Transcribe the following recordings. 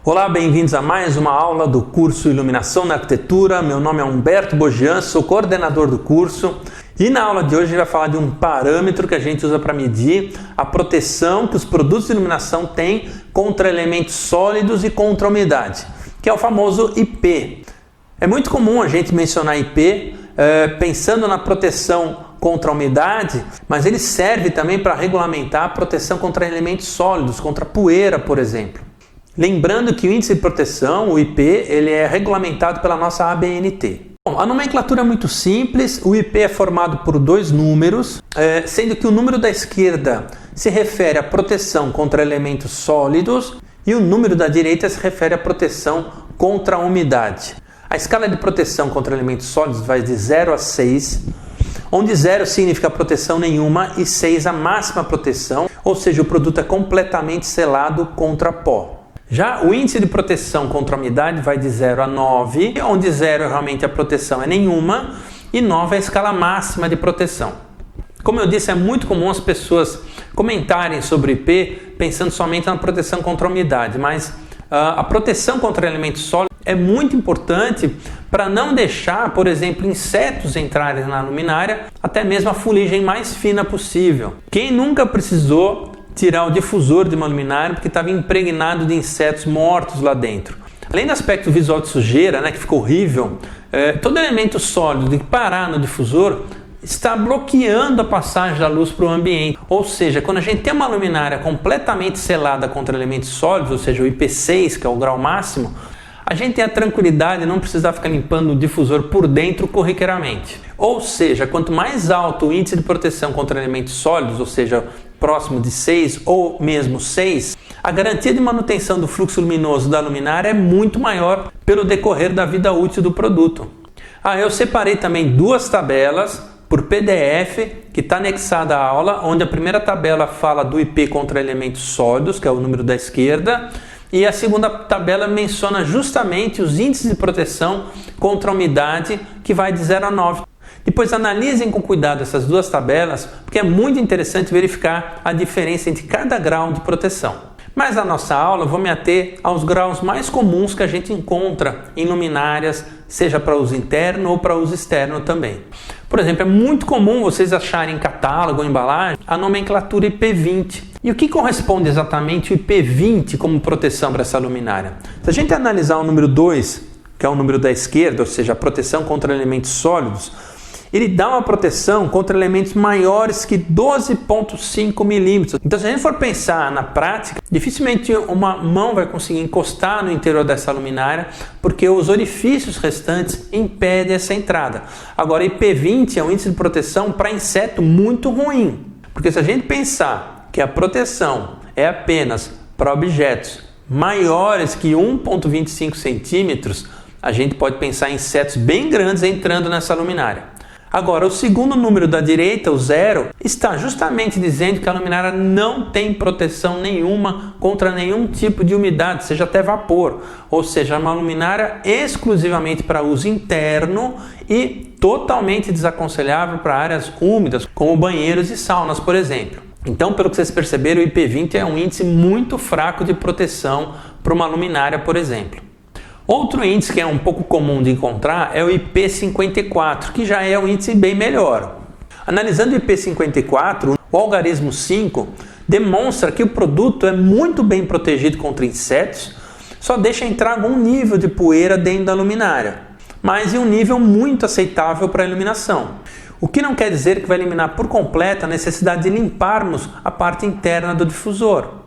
Olá, bem-vindos a mais uma aula do curso Iluminação na Arquitetura. Meu nome é Humberto Bogian, sou coordenador do curso e na aula de hoje a gente vai falar de um parâmetro que a gente usa para medir a proteção que os produtos de iluminação têm contra elementos sólidos e contra a umidade, que é o famoso IP. É muito comum a gente mencionar IP pensando na proteção contra a umidade, mas ele serve também para regulamentar a proteção contra elementos sólidos, contra poeira, por exemplo. Lembrando que o índice de proteção, o IP, ele é regulamentado pela nossa ABNT. Bom, a nomenclatura é muito simples, o IP é formado por dois números, sendo que o número da esquerda se refere à proteção contra elementos sólidos e o número da direita se refere à proteção contra a umidade. A escala de proteção contra elementos sólidos vai de 0 a 6, onde 0 significa proteção nenhuma e 6 a máxima proteção, ou seja, o produto é completamente selado contra pó. Já o índice de proteção contra a umidade vai de 0 a 9, onde 0 realmente a proteção é nenhuma e 9 é a escala máxima de proteção. Como eu disse, é muito comum as pessoas comentarem sobre o IP pensando somente na proteção contra a umidade, mas a proteção contra elementos sólidos é muito importante para não deixar, por exemplo, insetos entrarem na luminária, até mesmo a fuligem mais fina possível. Quem nunca precisou tirar o difusor de uma luminária porque estava impregnado de insetos mortos lá dentro? Além do aspecto visual de sujeira, que ficou horrível, todo elemento sólido que parar no difusor está bloqueando a passagem da luz para o ambiente. Ou seja, quando a gente tem uma luminária completamente selada contra elementos sólidos, ou seja, o IP6, que é o grau máximo, a gente tem a tranquilidade de não precisar ficar limpando o difusor por dentro corriqueiramente. Ou seja, quanto mais alto o índice de proteção contra elementos sólidos, ou seja, próximo de 6 ou mesmo 6, a garantia de manutenção do fluxo luminoso da luminária é muito maior pelo decorrer da vida útil do produto. Eu separei também duas tabelas por PDF que está anexada à aula, onde a primeira tabela fala do IP contra elementos sólidos, que é o número da esquerda, e a segunda tabela menciona justamente os índices de proteção contra a umidade, que vai de 0 a 9. Depois analisem com cuidado essas duas tabelas, porque é muito interessante verificar a diferença entre cada grau de proteção. Mas na nossa aula eu vou me ater aos graus mais comuns que a gente encontra em luminárias, seja para uso interno ou para uso externo também. Por exemplo, é muito comum vocês acharem em catálogo ou embalagem a nomenclatura IP20. E o que corresponde exatamente o IP20 como proteção para essa luminária? Se a gente analisar o número 2, que é o número da esquerda, ou seja, a proteção contra elementos sólidos, ele dá uma proteção contra elementos maiores que 12,5 milímetros. Então, se a gente for pensar na prática, dificilmente uma mão vai conseguir encostar no interior dessa luminária, porque os orifícios restantes impedem essa entrada. Agora, IP20 é um índice de proteção para inseto muito ruim, porque se a gente pensar que a proteção é apenas para objetos maiores que 1,25 centímetros, a gente pode pensar em insetos bem grandes entrando nessa luminária. Agora, o segundo número da direita, o 0, está justamente dizendo que a luminária não tem proteção nenhuma contra nenhum tipo de umidade, seja até vapor. Ou seja, é uma luminária exclusivamente para uso interno e totalmente desaconselhável para áreas úmidas, como banheiros e saunas, por exemplo. Então, pelo que vocês perceberam, o IP20 é um índice muito fraco de proteção para uma luminária, por exemplo. Outro índice que é um pouco comum de encontrar é o IP54, que já é um índice bem melhor. Analisando o IP54, o algarismo 5 demonstra que o produto é muito bem protegido contra insetos, só deixa entrar algum nível de poeira dentro da luminária, mas em um nível muito aceitável para a iluminação. O que não quer dizer que vai eliminar por completo a necessidade de limparmos a parte interna do difusor.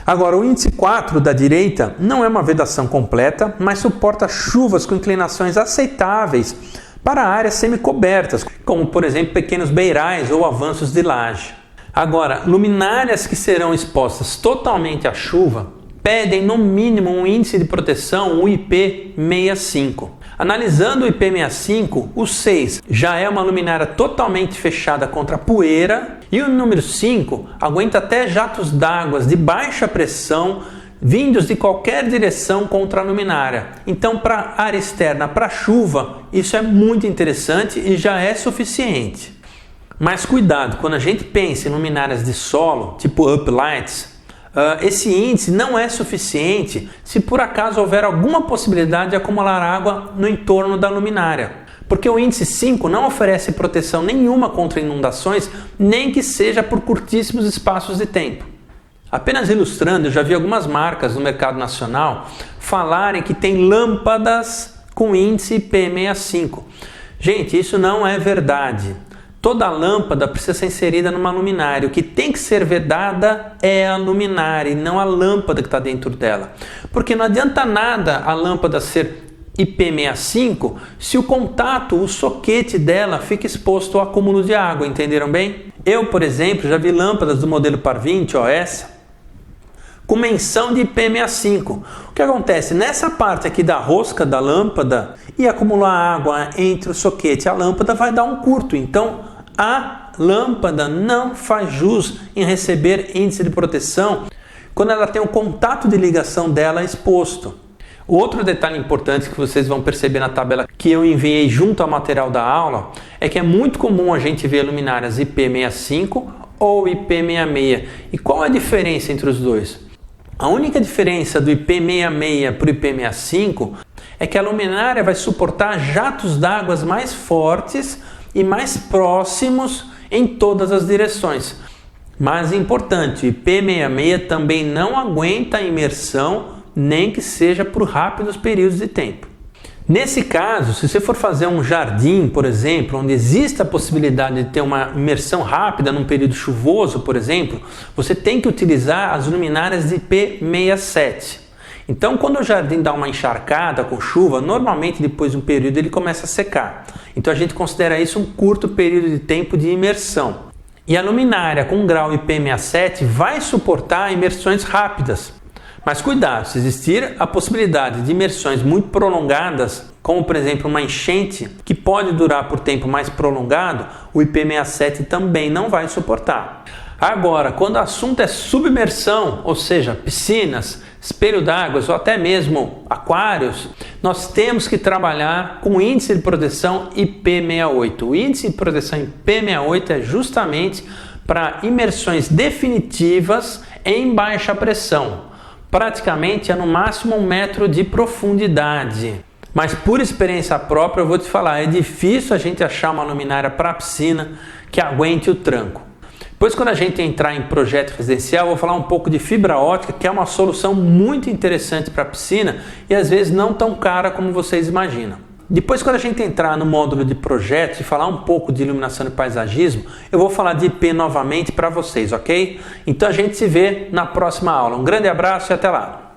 Agora, o índice 4 da direita não é uma vedação completa, mas suporta chuvas com inclinações aceitáveis para áreas semicobertas, como por exemplo pequenos beirais ou avanços de laje. Agora, luminárias que serão expostas totalmente à chuva pedem no mínimo um índice de proteção, o IP65. Analisando o IP65, o 6 já é uma luminária totalmente fechada contra a poeira e o número 5 aguenta até jatos d'água de baixa pressão vindos de qualquer direção contra a luminária. Então, para área externa, para chuva, isso é muito interessante e já é suficiente. Mas cuidado, quando a gente pensa em luminárias de solo, tipo uplights, esse índice não é suficiente se por acaso houver alguma possibilidade de acumular água no entorno da luminária. Porque o índice 5 não oferece proteção nenhuma contra inundações, nem que seja por curtíssimos espaços de tempo. Apenas ilustrando, eu já vi algumas marcas no mercado nacional falarem que tem lâmpadas com índice IP65. Gente, isso não é verdade. Toda lâmpada precisa ser inserida numa luminária. O que tem que ser vedada é a luminária e não a lâmpada que está dentro dela. Porque não adianta nada a lâmpada ser IP65 se o contato, o soquete dela fica exposto ao acúmulo de água, entenderam bem? Eu, por exemplo, já vi lâmpadas do modelo Par 20, ó, essa, com menção de IP65. O que acontece? Nessa parte aqui da rosca da lâmpada e acumular água entre o soquete e a lâmpada vai dar um curto. Então a lâmpada não faz jus em receber índice de proteção quando ela tem o contato de ligação dela exposto. O outro detalhe importante que vocês vão perceber na tabela que eu enviei junto ao material da aula é que é muito comum a gente ver luminárias IP65 ou IP66. E qual é a diferença entre os dois? A única diferença do IP66 para o IP65 é que a luminária vai suportar jatos d'água mais fortes e mais próximos em todas as direções. Mas importante, o IP66 também não aguenta a imersão, nem que seja por rápidos períodos de tempo. Nesse caso, se você for fazer um jardim, por exemplo, onde existe a possibilidade de ter uma imersão rápida num período chuvoso, por exemplo, você tem que utilizar as luminárias de IP67. Então, quando o jardim dá uma encharcada com chuva, normalmente depois de um período ele começa a secar. Então a gente considera isso um curto período de tempo de imersão. E a luminária com grau IP67 vai suportar imersões rápidas. Mas cuidado, se existir a possibilidade de imersões muito prolongadas, como por exemplo uma enchente que pode durar por tempo mais prolongado, o IP67 também não vai suportar. Agora, quando o assunto é submersão, ou seja, piscinas, espelho d'água ou até mesmo aquários, nós temos que trabalhar com o índice de proteção IP68. O índice de proteção IP68 é justamente para imersões definitivas em baixa pressão. Praticamente é no máximo 1 metro de profundidade. Mas por experiência própria eu vou te falar, é difícil a gente achar uma luminária para piscina que aguente o tranco. Depois, quando a gente entrar em projeto residencial, eu vou falar um pouco de fibra ótica, que é uma solução muito interessante para piscina e às vezes não tão cara como vocês imaginam. Depois, quando a gente entrar no módulo de projetos e falar um pouco de iluminação e paisagismo, eu vou falar de IP novamente para vocês, ok? Então a gente se vê na próxima aula. Um grande abraço e até lá!